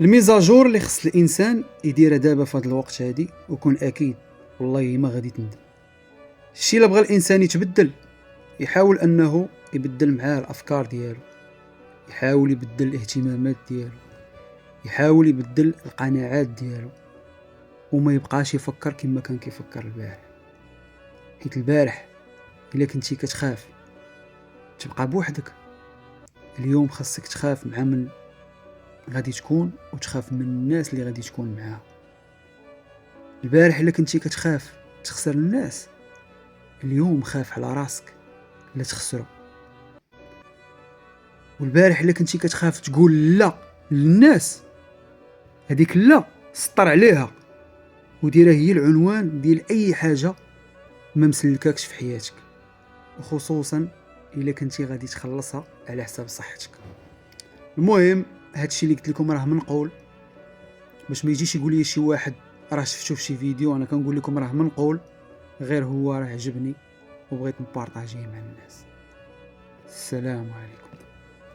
الميزاجور اللي خص الانسان يديرها دابا في هذا الوقت هادي وكون اكيد والله ما غادي تندم. الشيء اللي بغى الانسان يتبدل يحاول انه يبدل معاه الافكار ديالو، يحاول يبدل الاهتمامات ديالو، يحاول يبدل القناعات ديالو، وما يبقاش يفكر كما كان كيفكر البارح. حيت البارح الا كنتي كتخاف تبقى بوحدك، اليوم خاصك تخاف مع من غادي تكون وتخاف من الناس اللي غادي تكون معاها. البارح الا كنتي كتخاف تخسر الناس، اليوم خاف على راسك لا تخسره. والبارح الا كنتي كتخاف تقول لا للناس، هذيك لا سطر عليها وديرها هي العنوان ديال اي حاجه ما مسلكاكش في حياتك، وخصوصا الا كنتي غادي تخلصها على حساب صحتك. المهم هادشي اللي قلت لكم راه منقول، باش ما يجيش يقول لي شي واحد راه شفتو في شي فيديو. انا كنقول لكم راه منقول، غير هو راه عجبني وبغيت نبارطاجيه مع الناس. السلام عليكم.